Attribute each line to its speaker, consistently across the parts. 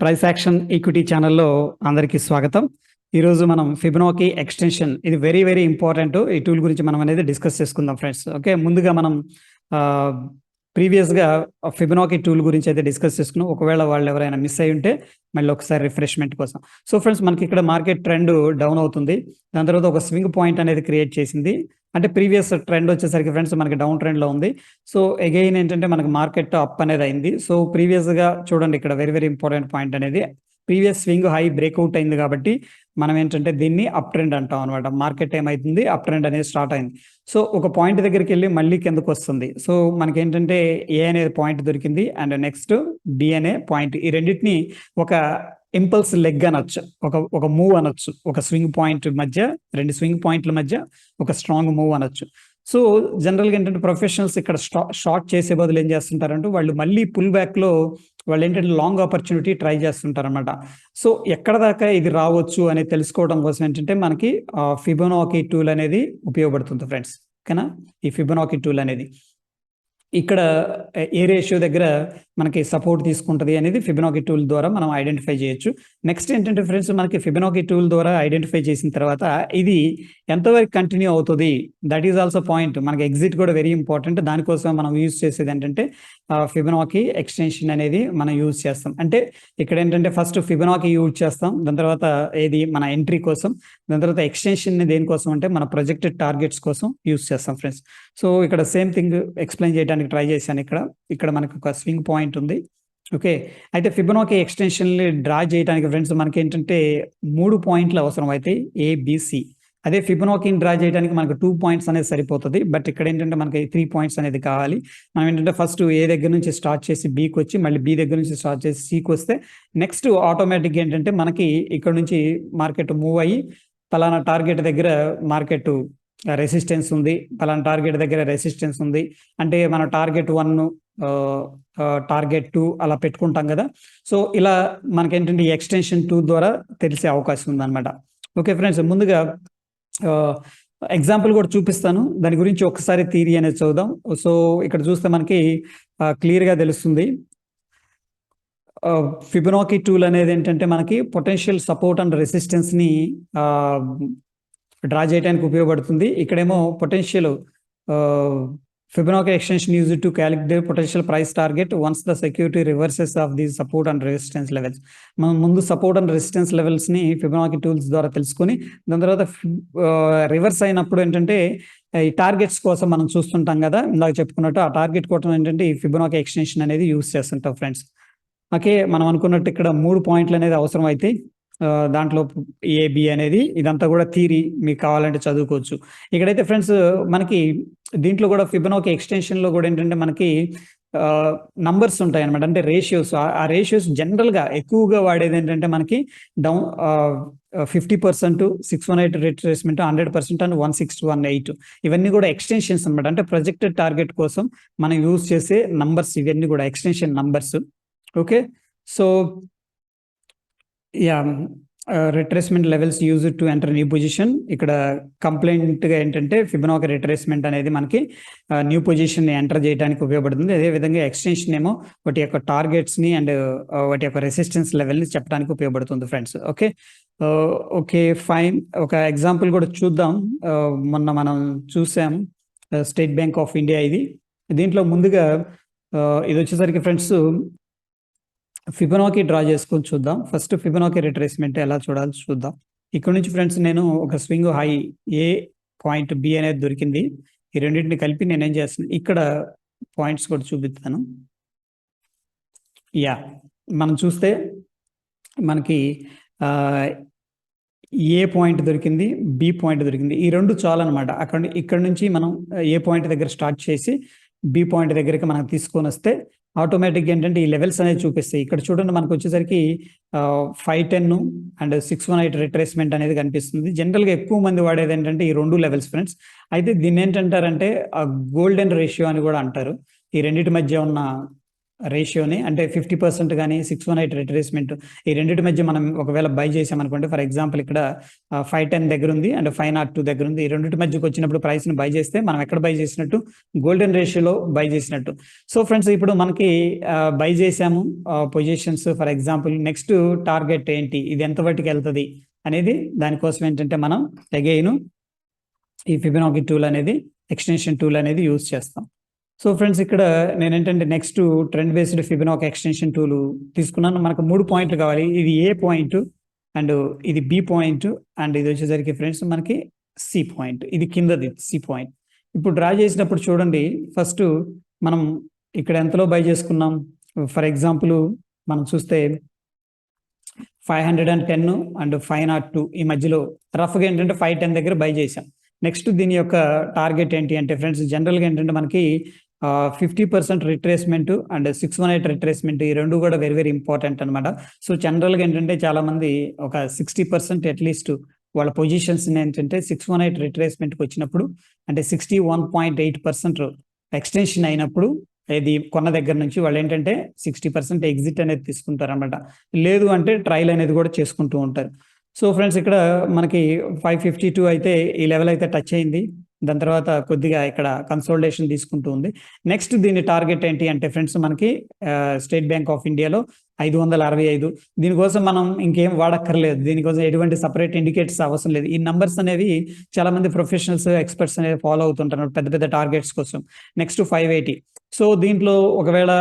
Speaker 1: Price action equity ఛానల్లో అందరికీ స్వాగతం. ఈరోజు మనం ఫిబొనాకీ ఎక్స్టెన్షన్ ఇది వెరీ వెరీ ఇంపార్టెంట్. ఈ టూల్ గురించి మనం అనేది డిస్కస్ చేసుకుందాం ఫ్రెండ్స్. ఓకే, ముందుగా మనం ప్రీవియస్గా ఫిబొనాకీ టూల్ గురించి అయితే డిస్కస్ చేసుకున్నాం. ఒకవేళ వాళ్ళు ఎవరైనా మిస్ అయి ఉంటే మళ్ళీ ఒకసారి రిఫ్రెష్మెంట్ కోసం. సో ఫ్రెండ్స్, మనకి ఇక్కడ మార్కెట్ ట్రెండ్ డౌన్ అవుతుంది. దాని తర్వాత ఒక స్వింగ్ పాయింట్ అనేది క్రియేట్ చేసింది. అంటే ప్రీవియస్ ట్రెండ్ వచ్చేసరికి ఫ్రెండ్స్ మనకి డౌన్ ట్రెండ్లో ఉంది. సో అగైన్ ఏంటంటే మనకి మార్కెట్ అప్ అనేది అయింది. సో ప్రీవియస్గా చూడండి, ఇక్కడ వెరీ వెరీ ఇంపార్టెంట్ పాయింట్ అనేది ప్రీవియస్ స్వింగ్ హై బ్రేక్అవుట్ అయింది కాబట్టి మనం ఏంటంటే దీన్ని అప్ ట్రెండ్ అంటాం అనమాట. మార్కెట్ ఏమైతుంది, అప్ ట్రెండ్ అనేది స్టార్ట్ అయింది. సో ఒక పాయింట్ దగ్గరికి వెళ్ళి మళ్ళీ కిందకు వస్తుంది. సో మనకి ఏంటంటే ఏ అనేది పాయింట్ దొరికింది అండ్ నెక్స్ట్ బి అనే పాయింట్. ఈ రెండింటిని ఒక ఇంపల్స్ లెగ్ అనొచ్చు, ఒక మూవ్ అనొచ్చు. ఒక స్వింగ్ పాయింట్ మధ్య, రెండు స్వింగ్ పాయింట్ల మధ్య ఒక స్ట్రాంగ్ మూవ్ అనొచ్చు. సో జనరల్గా ఏంటంటే ప్రొఫెషనల్స్ ఇక్కడ షార్ట్ చేసే బదులు ఏం చేస్తుంటారంటే వాళ్ళు మళ్ళీ పుల్ బ్యాక్లో వాళ్ళు ఏంటంటే లాంగ్ ఆపర్చునిటీ ట్రై చేస్తుంటారు అనమాట. సో ఎక్కడ దాకా ఇది రావచ్చు అనేది తెలుసుకోవడం కోసం ఏంటంటే మనకి ఫిబొనాకీ టూల్ అనేది ఉపయోగపడుతుంది ఫ్రెండ్స్. ఓకేనా, ఈ ఫిబొనాకీ టూల్ అనేది ఇక్కడ ఏ రేషియో దగ్గర మనకి సపోర్ట్ తీసుకుంటుంది అనేది ఫిబొనాకీ టూల్ ద్వారా మనం ఐడెంటిఫై చేయొచ్చు. నెక్స్ట్ ఏంటంటే ఫ్రెండ్స్, మనకి ఫిబొనాకీ టూల్ ద్వారా ఐడెంటిఫై చేసిన తర్వాత ఇది ఎంతవరకు కంటిన్యూ అవుతుంది, దట్ ఈజ్ ఆల్సో పాయింట్. మనకి ఎగ్జిట్ కూడా వెరీ ఇంపార్టెంట్. దానికోసం మనం యూజ్ చేసేది ఏంటంటే ఫిబొనాకీ ఎక్స్టెన్షన్ అనేది మనం యూజ్ చేస్తాం. అంటే ఇక్కడ ఏంటంటే ఫస్ట్ ఫిబొనాకీ యూజ్ చేస్తాం, దాని తర్వాత ఏది మన ఎంట్రీ కోసం, దాని తర్వాత ఎక్స్టెన్షన్ దేనికోసం అంటే మన ప్రొజెక్టెడ్ టార్గెట్స్ కోసం యూజ్ చేస్తాం ఫ్రెండ్స్. సో ఇక్కడ సేమ్ థింగ్ ఎక్స్ప్లెయిన్ చేయడానికి ట్రై చేశాను. ఇక్కడ మనకు ఒక స్వింగ్ పాయింట్ ఉంది. ఓకే, అయితే ఫిబొనాకీ ఎక్స్టెన్షన్ డ్రా చేయడానికి ఫ్రెండ్స్ మనకి ఏంటంటే 3 పాయింట్లు అవసరం అవుతాయి, ఏబిసి. అదే ఫిబొనాకీని డ్రా చేయడానికి మనకు 2 పాయింట్స్ అనేది సరిపోతుంది. బట్ ఇక్కడ ఏంటంటే మనకి 3 పాయింట్స్ అనేది కావాలి. మనం ఏంటంటే ఫస్ట్ ఏ దగ్గర నుంచి స్టార్ట్ చేసి బికి వచ్చి మళ్ళీ బి దగ్గర నుంచి స్టార్ట్ చేసి సికి వస్తే నెక్స్ట్ ఆటోమేటిక్గా ఏంటంటే మనకి ఇక్కడ నుంచి మార్కెట్ మూవ్ అయ్యి పలానా టార్గెట్ దగ్గర మార్కెట్ రెసిస్టెన్స్ ఉంది, పలానా టార్గెట్ దగ్గర రెసిస్టెన్స్ ఉంది అంటే మన టార్గెట్ 1, టార్గెట్ 2 అలా పెట్టుకుంటాం కదా. సో ఇలా మనకేంటంటే ఈ ఎక్స్టెన్షన్ 2 ద్వారా తెలిసే అవకాశం ఉందన్నమాట. ఓకే ఫ్రెండ్స్, ముందుగా ఎగ్జాంపుల్ కూడా చూపిస్తాను, దాని గురించి ఒకసారి థియరీ అనేది చూద్దాం. సో ఇక్కడ చూస్తే మనకి క్లియర్గా తెలుస్తుంది. ఫిబొనాకీ టూల్ అనేది ఏంటంటే మనకి పొటెన్షియల్ సపోర్ట్ అండ్ రెసిస్టెన్స్ని డ్రా చేయడానికి ఉపయోగపడుతుంది. ఇక్కడేమో potential Fibonacci extension use to calculate potential price target once the security reverses of the support and resistance levels. మనం ముందు సపోర్ట్ అండ్ రెసిస్టెన్స్ లెవెల్స్ని ఫిబొనాకీ టూల్స్ ద్వారా తెలుసుకొని దాని తర్వాత రివర్స్ అయినప్పుడు ఏంటంటే ఈ టార్గెట్స్ కోసం మనం చూస్తుంటాం కదా, ఇందాక చెప్పుకున్నట్టు ఆ టార్గెట్ కోసం ఏంటంటే ఈ ఫిబొనాకీ ఎక్స్టెన్షన్ అనేది యూజ్ చేస్తుంటాం ఫ్రెండ్స్. ఓకే, మనం అనుకున్నట్టు ఇక్కడ 3 పాయింట్లు అనేది అవసరం అయితే దాంట్లో ఏబి అనేది ఇదంతా కూడా థియరీ, మీకు కావాలంటే చదువుకోవచ్చు. ఇక్కడైతే ఫ్రెండ్స్ మనకి దీంట్లో కూడా ఫిబొనాకీ ఎక్స్టెన్షన్లో కూడా ఏంటంటే మనకి నంబర్స్ ఉంటాయి అనమాట, అంటే రేషియోస్. ఆ రేషియోస్ జనరల్గా ఎక్కువగా వాడేది ఏంటంటే మనకి డౌన్ 50%, 618 రిట్రేస్మెంట్, 100% అండ్ 1618. ఇవన్నీ కూడా ఎక్స్టెన్షన్స్ అనమాట, అంటే ప్రొజెక్టెడ్ టార్గెట్ కోసం మనం యూజ్ చేసే నంబర్స్. ఇవన్నీ కూడా extension numbers. Okay, so yeah, retracement levels use to enter new position. ఇక్కడ కంప్లైంట్గా ఏంటంటే ఫిబొనాకీ రిట్రేస్మెంట్ అనేది మనకి న్యూ పొజిషన్ ఎంటర్ చేయడానికి ఉపయోగపడుతుంది. అదేవిధంగా ఎక్స్టెన్షన్ ఏమో వాటి యొక్క టార్గెట్స్ని అండ్ వాటి యొక్క రెసిస్టెన్స్ లెవెల్ని చెప్పడానికి ఉపయోగపడుతుంది ఫ్రెండ్స్. ఓకే ఓకే ఫైన్, ఒక ఎగ్జాంపుల్ కూడా చూద్దాం. మొన్న మనం చూసాం స్టేట్ బ్యాంక్ ఆఫ్ ఇండియా ఇది. దీంట్లో ముందుగా ఇది వచ్చేసరికి ఫ్రెండ్స్ ఫిబొనాకీ డ్రా చేసుకొని చూద్దాం. ఫస్ట్ ఫిబొనాకీ రిట్రేస్మెంట్ ఎలా చూడాలి చూద్దాం. ఇక్కడ నుంచి ఫ్రెండ్స్ నేను ఒక స్వింగ్ హై ఏ పాయింట్ బి అనేది దొరికింది. ఈ రెండింటిని కలిపి నేను ఏం చేస్తున్నాను, ఇక్కడ పాయింట్స్ కూడా చూపిస్తాను. యా, మనం చూస్తే మనకి ఏ పాయింట్ దొరికింది, బి పాయింట్ దొరికింది. ఈ రెండు చాలు అనమాట. ఇక్కడ నుంచి మనం ఏ పాయింట్ దగ్గర స్టార్ట్ చేసి బి పాయింట్ దగ్గరికి మనం తీసుకొని వస్తే ఆటోమేటిక్గా ఏంటంటే ఈ లెవెల్స్ అనేది చూపిస్తాయి. ఇక్కడ చూడండి, మనకు వచ్చేసరికి 510 అండ్ 618 రిట్రేస్మెంట్ అనేది కనిపిస్తుంది. జనరల్గా ఎక్కువ మంది వాడేది ఏంటంటే ఈ 2 లెవెల్స్ ఫ్రెండ్స్. అయితే దీన్ని ఏంటంటారంటే గోల్డెన్ రేషియో అని కూడా అంటారు. ఈ రెండింటి మధ్య ఉన్న రేషియోని అంటే 50% గానీ 618 రిట్రేస్మెంట్ ఈ రెండిటి మధ్య మనం ఒకవేళ బై చేసామనుకోండి, ఫర్ ఎగ్జాంపుల్ ఇక్కడ 510 దగ్గర ఉంది అండ్ 502 దగ్గర ఉంది. ఈ రెండిటి మధ్యకి వచ్చినప్పుడు ప్రైస్ని బై చేస్తే మనం ఎక్కడ బై చేసినట్టు, గోల్డెన్ రేషియోలో బై చేసినట్టు. సో ఫ్రెండ్స్, ఇప్పుడు మనకి బై చేసాము positions. For example next target ఏంటి, ఇది ఎంత వరకు వెళ్తుంది అనేది దానికోసం ఏంటంటే మనం అగైన్ ఈ ఫిబొనాకీ టూల్ అనేది, ఎక్స్టెన్షన్ టూల్ అనేది యూజ్ చేస్తాం. సో ఫ్రెండ్స్, ఇక్కడ నేనేంటంటే next trend based Fibonacci extension tool తీసుకున్నాను. మనకు 3 పాయింట్లు కావాలి. ఇది ఏ పాయింట్ అండ్ ఇది బి పాయింట్ అండ్ ఇది వచ్చేసరికి ఫ్రెండ్స్ మనకి సి పాయింట్. ఇది కిందది సి పాయింట్. ఇప్పుడు డ్రా చేసినప్పుడు చూడండి, ఫస్ట్ మనం ఇక్కడ ఎంతలో బై చేసుకున్నాం. ఫర్ ఎగ్జాంపుల్ మనం చూస్తే 510 అండ్ 502 ఈ మధ్యలో రఫ్గా ఏంటంటే 510 దగ్గర బై చేసాం. నెక్స్ట్ దీని యొక్క టార్గెట్ ఏంటి అంటే ఫ్రెండ్స్, జనరల్గా ఏంటంటే మనకి 50% రిట్రేస్మెంట్ అండ్ 618 రిట్రేస్మెంట్ ఈ రెండు కూడా వెరీ వెరీ ఇంపార్టెంట్ అనమాట. సో జనరల్గా ఏంటంటే చాలా మంది ఒక 60% అట్లీస్ట్ వాళ్ళ పొజిషన్స్ ఏంటంటే 618 రిట్రేస్మెంట్కి వచ్చినప్పుడు, అంటే 61.8% ఎక్స్టెన్షన్ అయినప్పుడు, ఇది కొన్న దగ్గర నుంచి వాళ్ళు ఏంటంటే 60% ఎగ్జిట్ అనేది తీసుకుంటారు అనమాట. లేదు అంటే ట్రయల్ అనేది కూడా చేసుకుంటూ ఉంటారు. సో ఫ్రెండ్స్, ఇక్కడ మనకి 552 అయితే ఈ లెవెల్ అయితే టచ్ అయింది. దాని తర్వాత కొద్దిగా ఇక్కడ కన్సోలిడేషన్ తీసుకుంటూ ఉంది. నెక్స్ట్ దీని టార్గెట్ ఏంటి అంటే ఫ్రెండ్స్ మనకి స్టేట్ బ్యాంక్ ఆఫ్ ఇండియాలో 565. దీనికోసం మనం ఇంకేం వాడక్కర్లేదు. దీనికోసం ఎటువంటి సపరేట్ ఇండికేటర్స్ అవసరం లేదు. ఈ నంబర్స్ అనేవి చాలా మంది ప్రొఫెషనల్స్, ఎక్స్పర్ట్స్ అనేది ఫాలో అవుతుంటారు పెద్ద పెద్ద టార్గెట్స్ కోసం. నెక్స్ట్ 580. సో దీంట్లో ఒకవేళ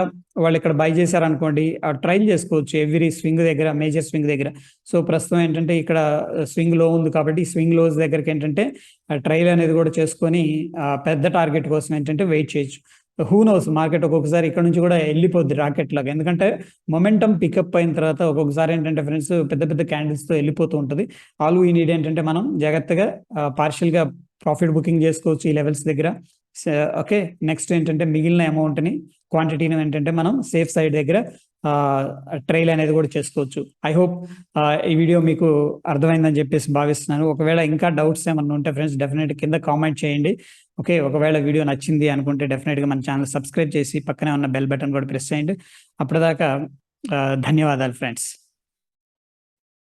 Speaker 1: వాళ్ళు ఇక్కడ బై చేశారనుకోండి, ట్రైల్ చేసుకోవచ్చు ఎవ్రీ స్వింగ్ దగ్గర, మేజర్ స్వింగ్ దగ్గర. సో ప్రస్తుతం ఏంటంటే ఇక్కడ స్వింగ్ లో ఉంది కాబట్టి స్వింగ్ లోస్ దగ్గరికి ఏంటంటే ట్రైల్ అనేది కూడా చేసుకొని పెద్ద టార్గెట్ కోసం ఏంటంటే వెయిట్ చేయొచ్చు. హూ నోస్, మార్కెట్ ఒక్కొక్కసారి ఇక్కడ నుంచి కూడా వెళ్ళిపోద్ది రాకెట్ లాగా. ఎందుకంటే మొమెంటం పికప్ అయిన తర్వాత ఒక్కొక్కసారి ఏంటంటే ఫ్రెండ్స్ పెద్ద పెద్ద క్యాండిల్స్ తో వెళ్ళిపోతూ ఉంటుంది. ఆల్ వీ నీడ్ ఏంటంటే మనం జాగ్రత్తగా పార్షియల్ గా ప్రాఫిట్ బుకింగ్ చేసుకోవచ్చు ఈ లెవెల్స్ దగ్గర. ఓకే, నెక్స్ట్ ఏంటంటే మిగిలిన అమౌంట్ని, క్వాంటిటీని ఏంటంటే మనం సేఫ్ సైడ్ దగ్గర ట్రైల్ అనేది కూడా చేసుకోవచ్చు. ఐ హోప్ ఈ వీడియో మీకు అర్థమైందని చెప్పేసి భావిస్తున్నాను. ఒకవేళ ఇంకా డౌట్స్ ఏమన్నా ఉంటే ఫ్రెండ్స్ డెఫినెట్ కింద కామెంట్ చేయండి. ఓకే, ఒకవేళ వీడియో నచ్చింది అనుకుంటే డెఫినెట్గా మన ఛానల్ సబ్స్క్రైబ్ చేసి పక్కనే ఉన్న బెల్ బటన్ కూడా ప్రెస్ చేయండి. అప్పటిదాకా ధన్యవాదాలు ఫ్రెండ్స్.